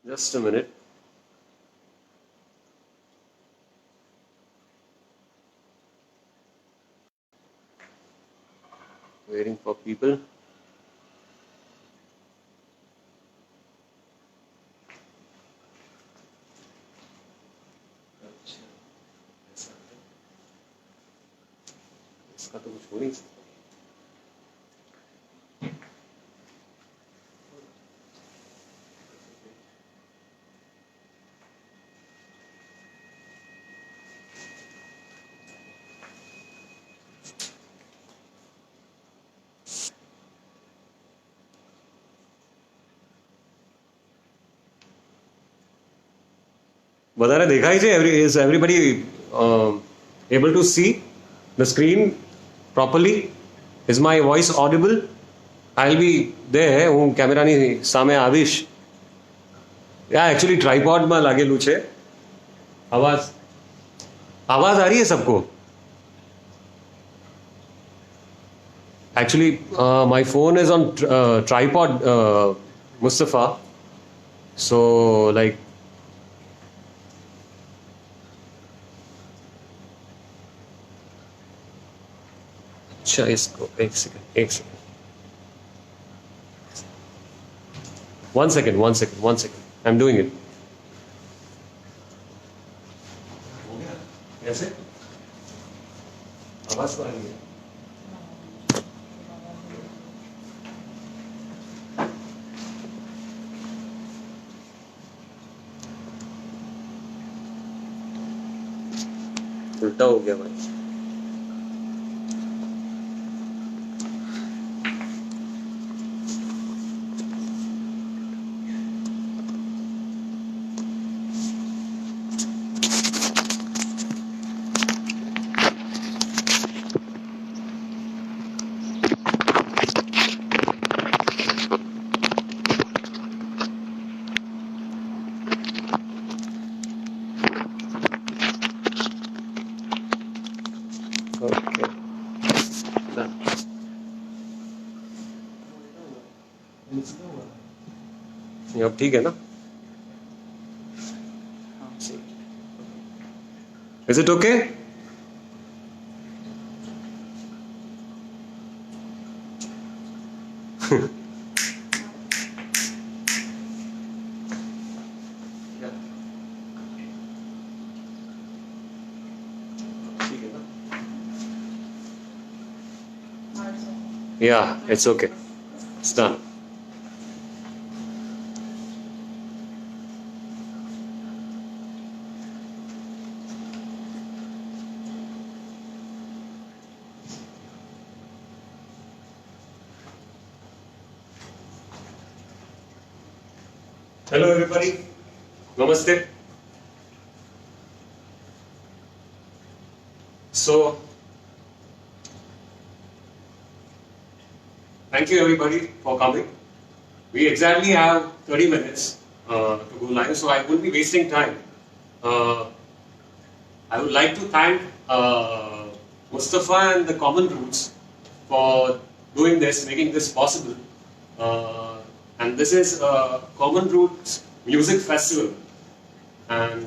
Just a minute. Waiting for people. इसका तो कुछ हो नहीं सकता. बता रहे देखा ही से is everybody able to see the screen properly? Is my voice audible? I'll be there. હું કેમેરાની સામે આવીશ. या एक्चुअली ट्राइपॉड में लागेलू છે. आवाज आवाज आ रही है सबको? Actually, my phone is on tripod, Mustafa. So, like, अच्छा इसको एक second. One second. I'm doing it. हो गया? कैसे? आवाज तो आ रही है. उल्टा हो गया भाई. Okay. Done. ये अब ठीक है ना? Is it okay? ठीक है ना? Yeah, it's okay. It's done. Hello everybody. Namaste. So, thank you everybody for coming. We exactly have 30 minutes to go live, so I won't be wasting time. I would like to thank Mustafa and the Common Roots for doing this, making this possible. And this is Common Roots Music Festival. And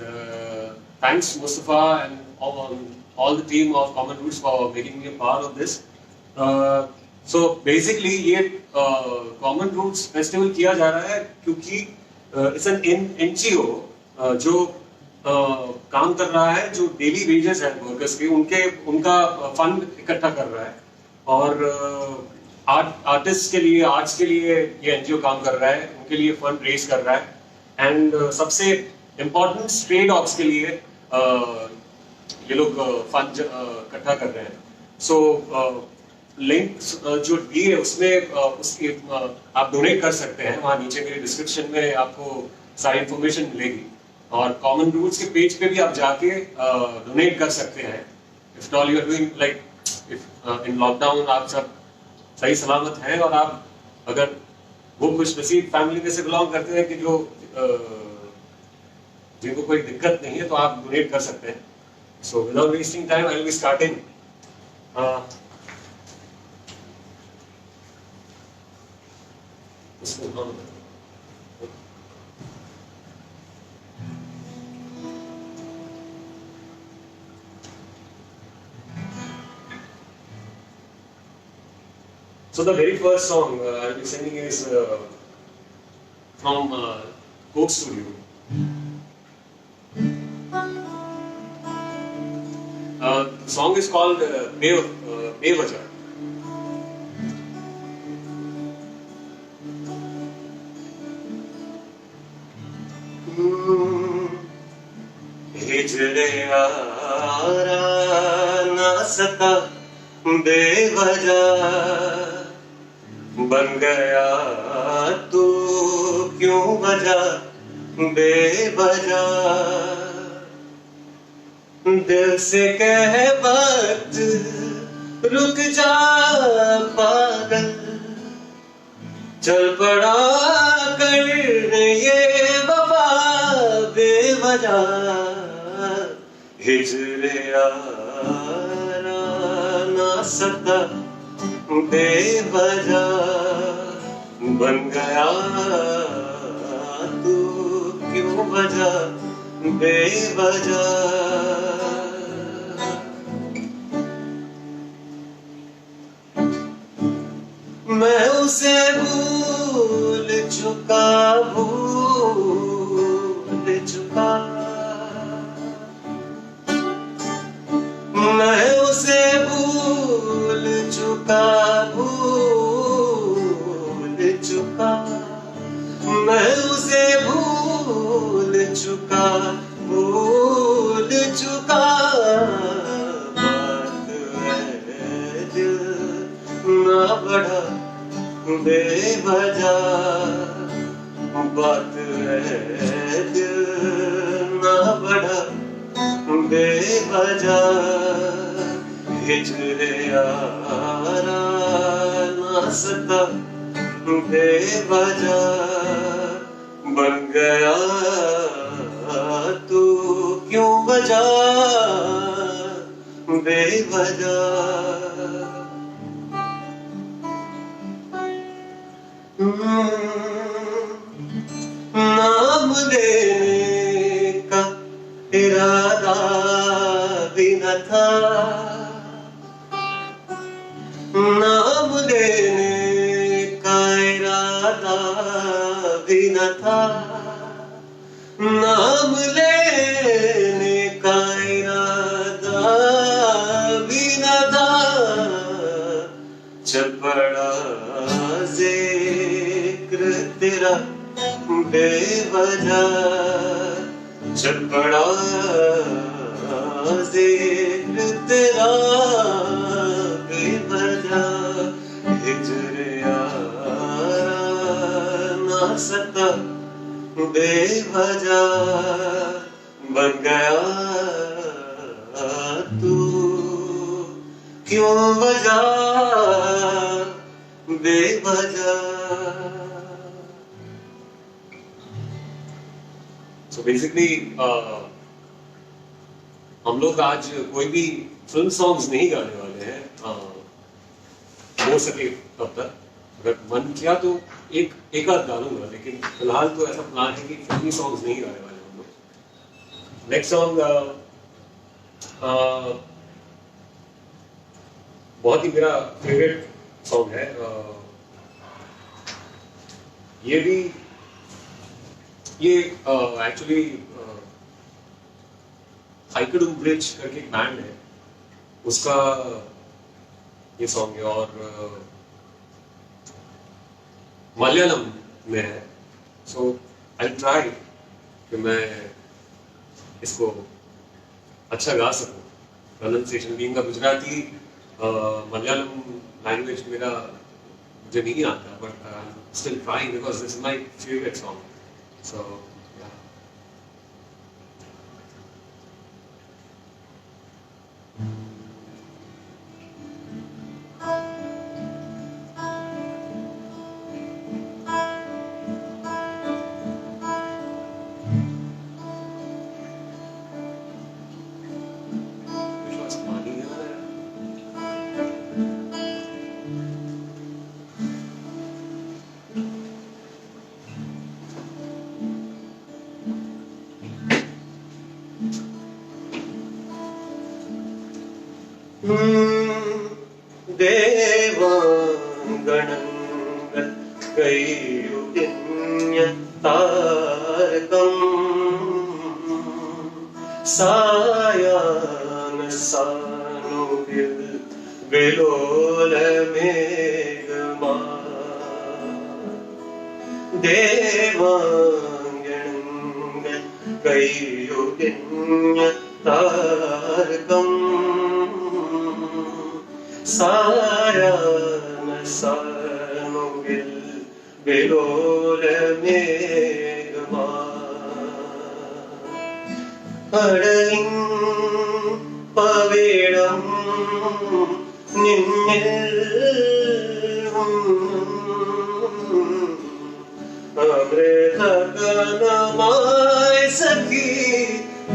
thanks Mustafa and all the team of Common Roots for making me a part of this. So basically ये Common Roots Festival किया जा रहा है क्योंकि it's an NGO जो काम कर रहा है, जो डेली वेजेस है वर्कर्स के, उनका फंड इकट्ठा कर रहा है और आर्टिस्ट के लिए, आर्ट्स के लिए ये एनजीओ काम कर रहा है, उनके लिए फंड रेज कर रहा है. एंड सबसे इम्पोर्टेंट स्ट्रे डॉग्स के लिए ये लोग फंड इकट्ठा कर रहे हैं. सो लिंक जो दी है उसमें उसकी आप डोनेट कर सकते हैं. वहाँ नीचे मेरे डिस्क्रिप्शन में आपको सारी इंफॉर्मेशन मिलेगी और कॉमन रूट्स के पेज पे भी आप जाके डोनेट कर सकते हैं. If all you are doing like if in lockdown आप सब सही सलामत हैं और आप अगर वो खुश नसीब फैमिली में से बिलोंग करते हैं कि जो जिनको कोई दिक्कत नहीं है, तो आप डोनेट कर सकते हैं. So without wasting time I will be starting. So the very first song I'll be singing is from Coke Studio. The song is called Bewaja. हिजरे यारा ना सका बेवजह बन गया तू क्यों वजह बेवजह दिल से कह वक्त रुक जा पागल चल पड़ा कर ये वफा बेवजह हिजरे यारा ना सका बेवजह बन गया तू क्यों वजह बेवजह मैं उसे भूल चुका मैं उसे भूल चुका मैं उसे भूल चुका बात है दिल ना बढ़ा बेवजह बात है दिल ना बढ़ा बेवजह हिजरे यारा ना सका बेवजह बन गया तू क्यों वजह बेवजह नाम लेने का इरादा भी न था नाम लेने का इरादा भी न था नाम लेने का इरादा भी न था चल पड़ा जिक्र तेरा बेवजह चल पड़ा जिक्र तेरा बेवजह हिजरे यारा ना सका बेवजह बन गया तू क्यों वजह बेवजह So basically, हम लोग आज कोई भी फिल्म सॉन्ग्स नहीं गाने वाले हैं हो सके तब तक अगर मन किया तो एक आध गा लूंगा लेकिन फिलहाल तो ऐसा प्लान है कि फिल्मी सॉन्ग्स नहीं गाने वाले हम लोग नेक्स्ट सॉन्ग बहुत ही मेरा फेवरेट सॉन्ग है ये एक्चुअली हाइकडुम ब्रिज करके एक बैंड है उसका ये सॉन्ग है और मलयालम में है सो आई ट्राई कि मैं इसको अच्छा गा सकूं प्रोनाउंसिएशन बीइंग का गुजराती मलयालम लैंग्वेज मेरा मुझे नहीं आता but I am still trying because this is my favourite song So, yeah. देवांगना ഗണങ്ങൾ കൈയൊഴിഞ്ഞ താരകം സായാഹ്ന സാനുവിൽ വിലോലമേഘമാ ദേവാംഗണങ്ങൾ കൈയൊഴിഞ്ഞ താരകം സായാഹ്ന സാനുവിൽ വിലോലമേഘമാ അടയിൻ പവിഴം നിന്നിൽ അമൃതഗണമായി സഖി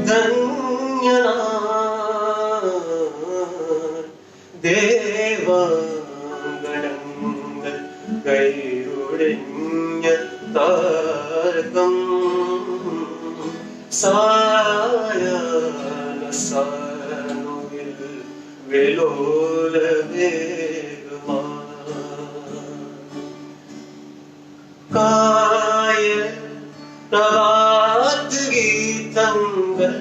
ധന്യനായി ദേവാംഗണങ്ങൾ കൈയൊഴിഞ്ഞ താരകം സായാഹ്ന സാനുവിൽ വിലോലമേഘമാ കായൽ പ്രഭാത ഗീതങ്ങൾ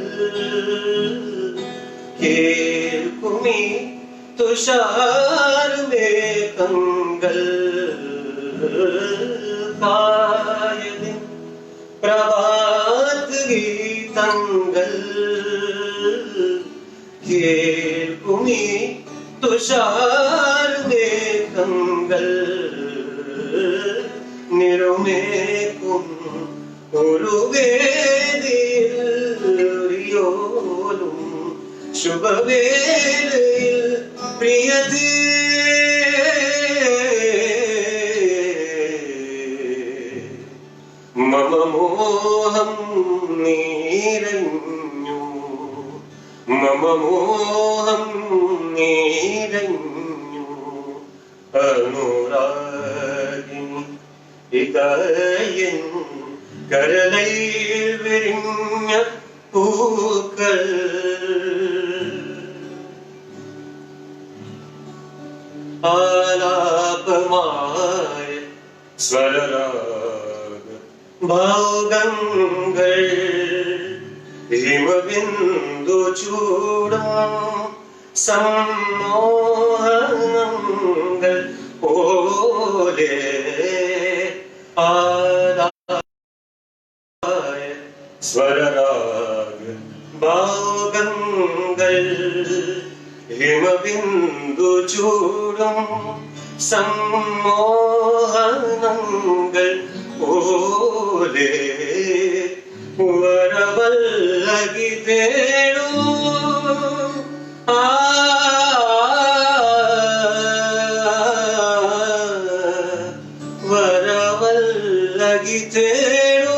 കേൾക്കുമീ തുഷാരമേഘങ്ങൾ കായലിൻ പ്രഭാത ഗീതങ്ങൾ കേൾക്കുമീ തുഷാരമേഘങ്ങൾ നിറമേക്കും ഒരു വേദിയിൽ ഒരിയോലും ശുഭവേളയിൽ പ്രിയതേ മമ മോഹം നീരഞ്ഞു മമ മോഹം നീരഞ്ഞു അനുരാഗിനി ഇതായൻ കരളയിൽ വിരിഞ്ഞ പൂക്കൾ ആലാപമായ സ്വരരാഗ ഭാഗങ്ങൾ ഹിമബിന്ദു ചൂടും സമ്മോഹനങ്ങൾ പോലെ സ്വരരാഗ ഭാഗങ്ങൾ ഹിമബിന്ദു ചൂടും സമ്മോഹനങ്ങൾ പോലെ വരവല്ലകി തേടൂ വരവല്ലകി തേടൂ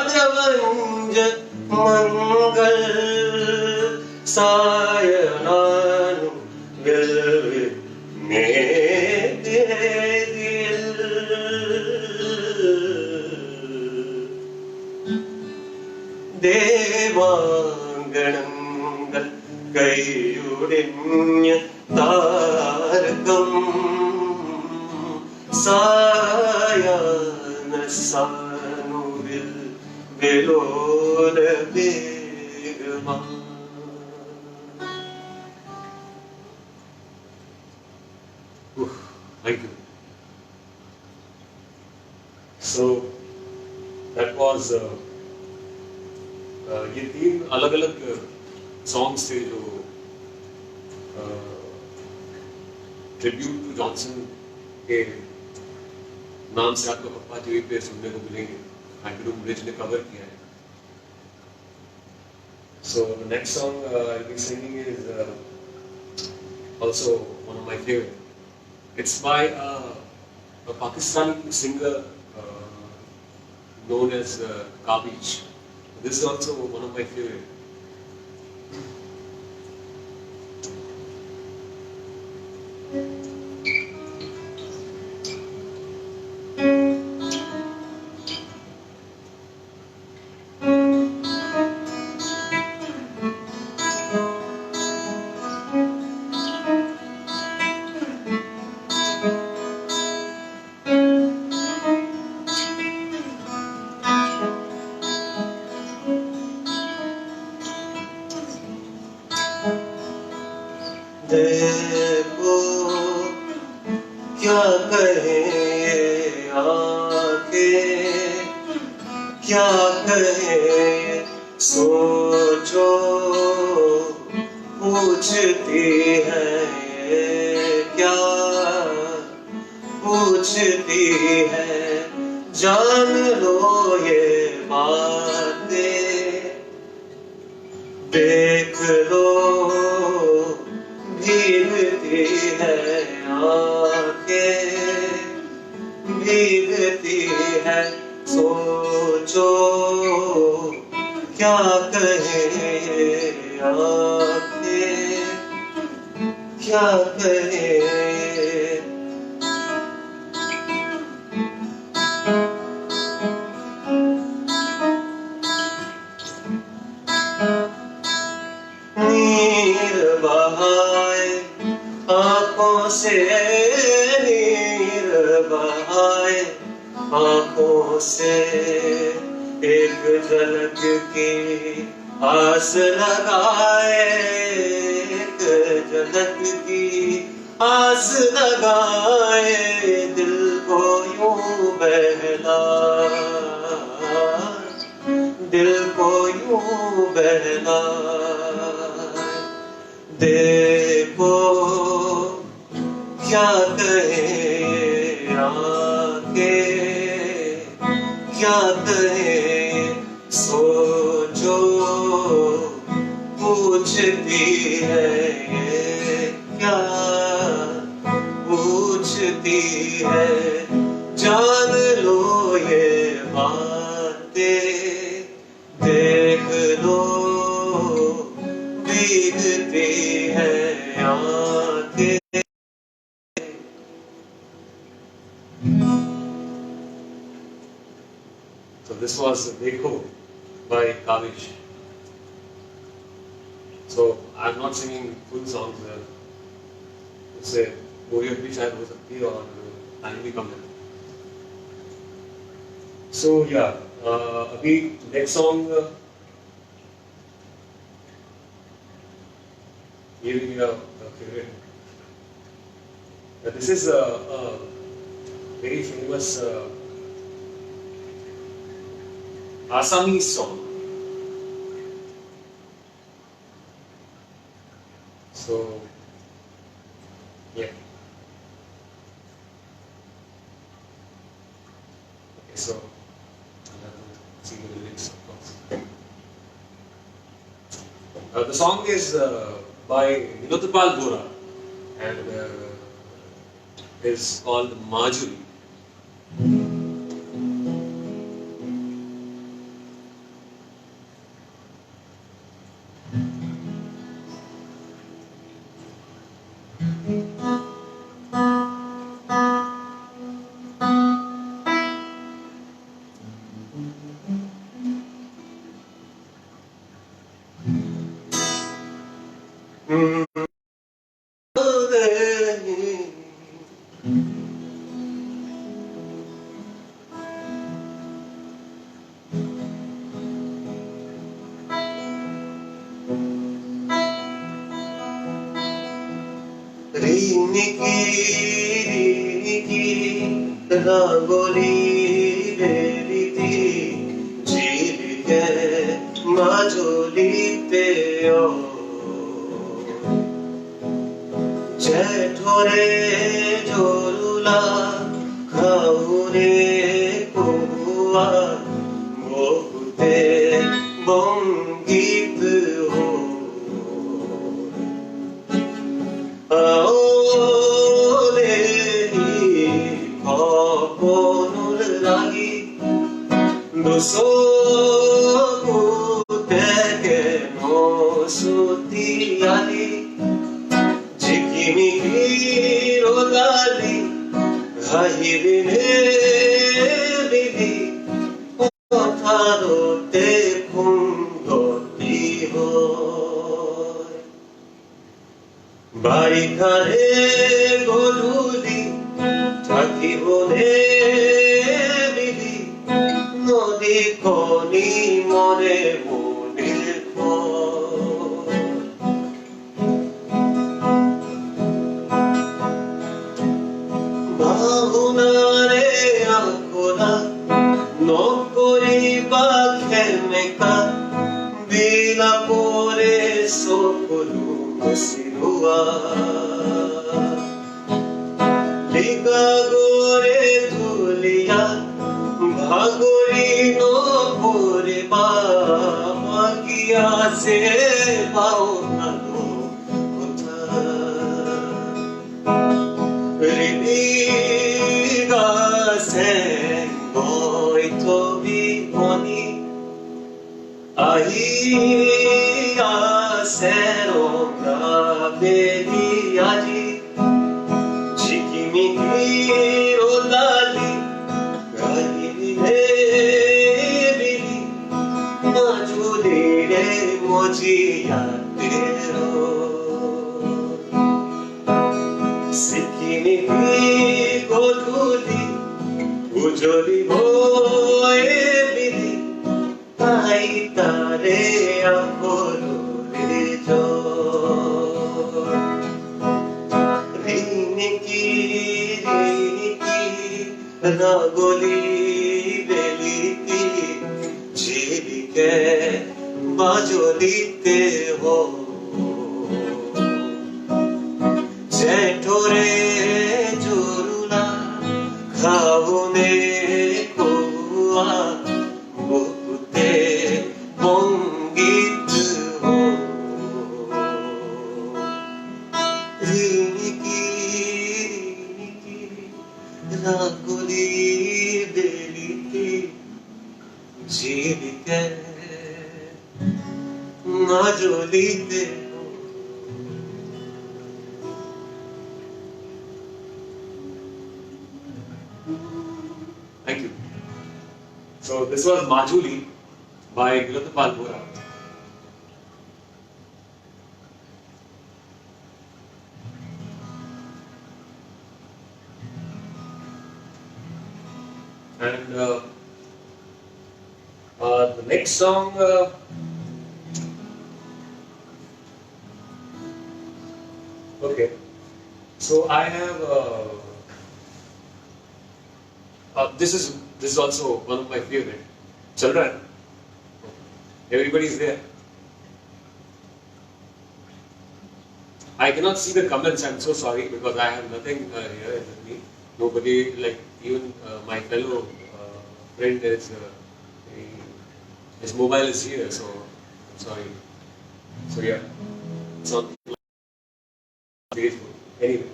വിരഹാർദ്രവഞ്ച മംഗൾ സായനാനു ഗൽവി മേദിൽ ദേവാംഗണങ്ങൾ കൈയൊഴിഞ്ഞ താരകം സായാഹ്ന സാനുവിൽ വിലോലമേഘമാ. Thank you. So that was ये 3 अलग-अलग सॉन्ग्स थे जो ट्रिब्यूट टू जॉनसन के नाम से आपको पप्पा टीवी पे सुनने को मिलेंगे. हैंडलूम ब्रिज ने कवर किया है. So the next song I'll be singing is also one of my favorite. It's by a Pakistani singer known as Kabish. This is also one of my favorite. देखो क्या कहे ये आंखें, क्या कहे सोचो, पूछती है ये क्या पूछती है, जान लो ये बातें, देख लो भीगती है आंखें, भीगती है, सोचो क्या कहे आंखें, क्या कहे। नीर बहाए आंखों से, नीर बहाए आंखों से, एक झलक की आस लगाए, एक झलक की आस लगाए, दिल को यूं बहलाए, दिल को यूं बहलाए, देखो क्या कहे आंखें, क्या कहे सोचो, पूछती है ये क्या पूछती है, जान लो ये बातें, देख लो भीगती है आंखें। So this was Dekho by Kavish. So I'm not singing full songs there. उससे बोरियत भी शायद हो सकती है और टाइम भी कम है. So yeah, अभी next song ये भी मेरा favorite. This is a very famous Assamese song. So, yeah. Okay, so see the lyrics, of course. The song is by Vinodpal Bora and is called Majuri. Rangoli रीति झील माजुलीते जेठोरे जोरुला खाऊरे कुआ मोहते बंगीत हो বারিখারে গধূলি থাকিব নে বিধি নদী খনি মনে মনির Vila pore sokuru sirua Liga gore dhulia Bhagori no pore ba Magia se bao nalo utha Ridiga sengo itobi oni Ahia seronga beli aji Chikimiki rodali Kahile bili Majudire mojiya tero Sikimiki goduli Ujoli boye bili Ai tare amoro rejo Riniki ragoli beliti Chilike bajolite ho Chetore jorula khavune kuwa Ragoli beliti jilike majolite Thank you. So this was Majuli by Gurutapal Bora. And the next song, okay. So I have this is also one of my favorite. Children, everybody's there. I cannot see the comments. I'm so sorry because I have nothing here with me. Nobody, like even my fellow friend is his mobile is here, so I'm sorry. So yeah, it's on Facebook. Anyway,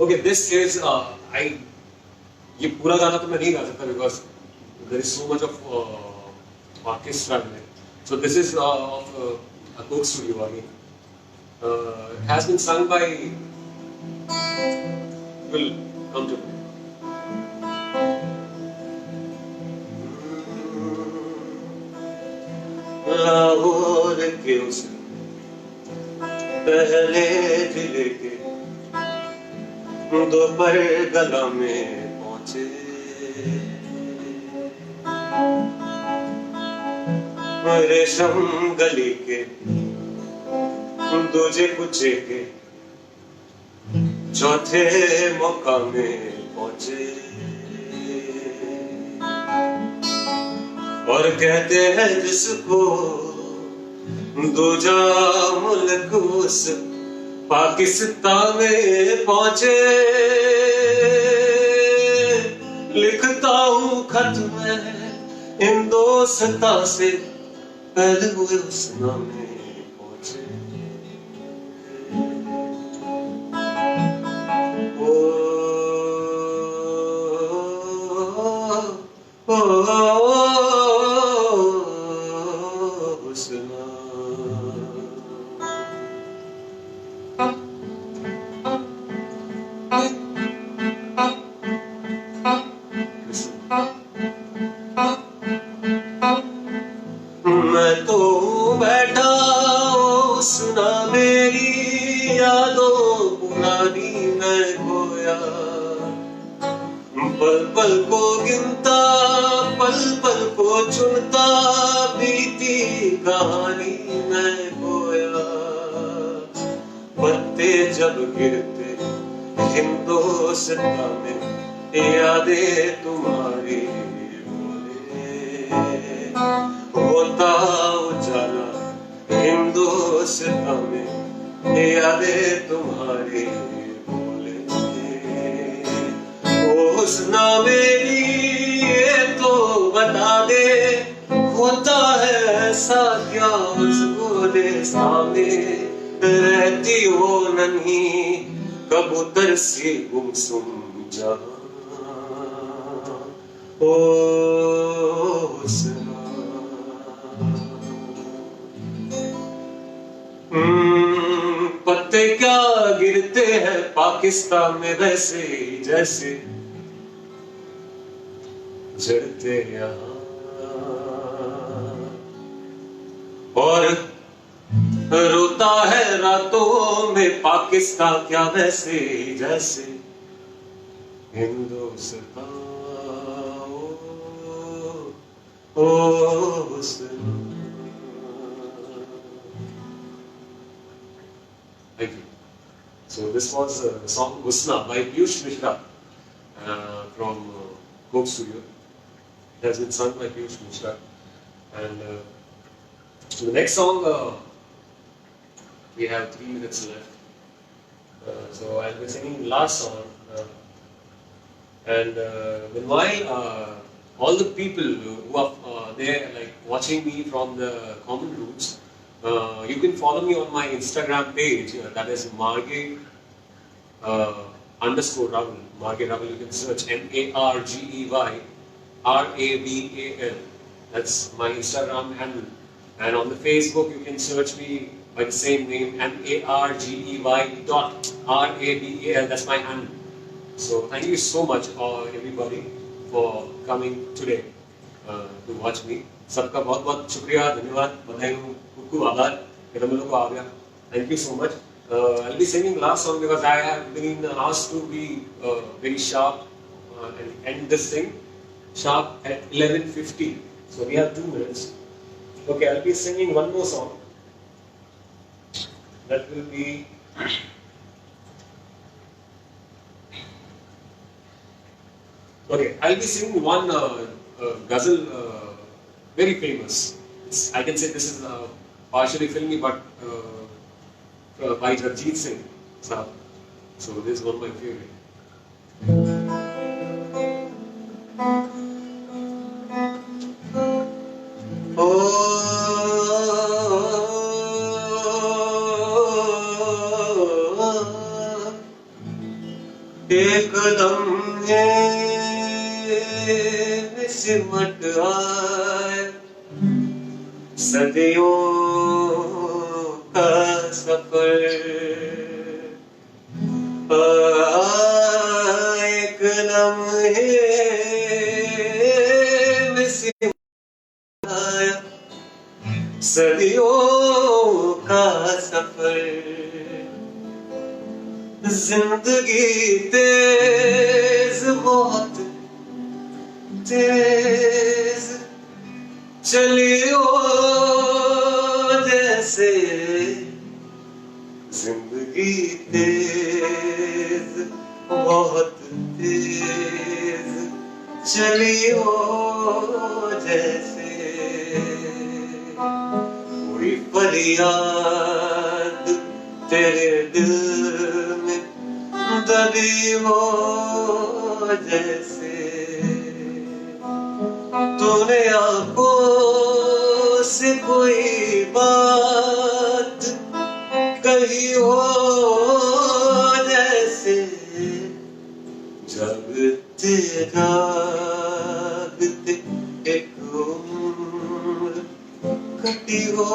okay, this is ये पूरा गाना तो मैं नहीं गा सकता because there is so much of orchestra in it. So this is of a Coke Studio again. It has been sung by. Will come to me. Lahore के उस पहले जिले के दोपहर गला में पहुंचे रेशम गली के दूजे कुचे के चौथे मौका में पहुंचे और कहते हैं जिसको दूजा मुल्क उस पाकिस्तान में पहुंचे लिखता हूँ खत में हिंदोस्तां से पहले हुए उस नाम में पहुंचे मैं तो बैठा सुना मेरी यादों पुरानी मैं खोया पल पल को गिनता पल पल को चुनता बीती कहानी मैं खोया पत्ते जब गिरते हिंदोस्तां में यादें तुम्हारी बोले होता हिंदुस्तान में यादें तुम्हारी बोले हुस्ना मेरी ये तो बता दे होता है ऐसा क्या उस गुलिस्तान में रहती हो नन्ही कबूतर सी गुमसुम जहां ओ हुस्ना पत्ते क्या गिरते हैं पाकिस्तान में वैसे ही जैसे झड़ते यहाँ और रोता है रातों में पाकिस्तान क्या वैसे ही जैसे हिंदुस्तान ओ हुस्ना। Thank you. So this was the song Husna by Piyush Mishra from Coke Studio. It has been sung by Piyush Mishra. And so the next song, we have 3 minutes left. So I'll be singing the last song. And meanwhile, all the people who are there, like watching me from the Common Roots, you can follow me on my Instagram page. That is Margay _Raval. Margay Raval. You can search MARGEY RAVAL. That's my Instagram handle. And on the Facebook, you can search me by the same name, MARGEY.RAVAL. That's my handle. So thank you so much, everybody, for coming today to watch me. सबका बहुत बहुत शुक्रिया, धन्यवाद, बधाई हो, खूब आभार कि तुम लोगों को आ गया. Thank you so much. I'll be singing last song because I have been asked to be very sharp and end this thing sharp at 11:50. So we have 2 minutes. Okay, I'll be singing one more song. That will be okay. I'll be singing one ghazal, very famous. I can say this is partially filmy, but by Jagjit Singh Sahab. So this is one of my favorite. एक लम्हे में सिमट आए सदियों का सफर, एक लम्हे में सिमट आया सदियों का सफर, जिंदगी तेज बहुत तेज चलियो जैसे, जिंदगी तेज बहुत तेज चलियो जैसे, कोई फरियाद तेरे दिल में दबी हो जैसे, तूने आंखों से कोई बात कही हो जैसे, जगते जागते एक उम्र कटी हो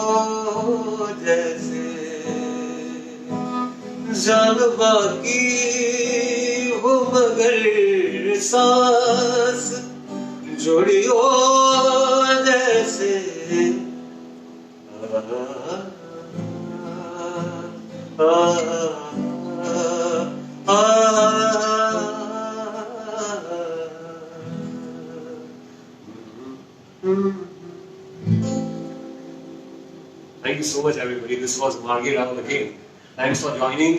जैसे, जान बाकी हो मगर सांस जोड़ी हो जैसे, Thank you so much, everybody. This was Margay Raval again. Thanks for joining.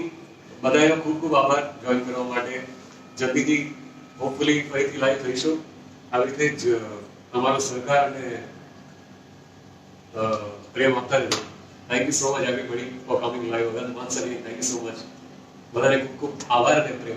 બધાનો ખૂબ ખૂબ આભાર જોઈન કરવા માટે. જલ્દીથી હોપફુલી ફરીથી લાઈવ થઈશું. આવી રીતે જ અમારો સહકાર અને પ્રેમ આપતા રહેજો. Thank you so much everybody for coming live. Once again, thank you so much. बधाने खूप खूप आभार आणि प्रेम.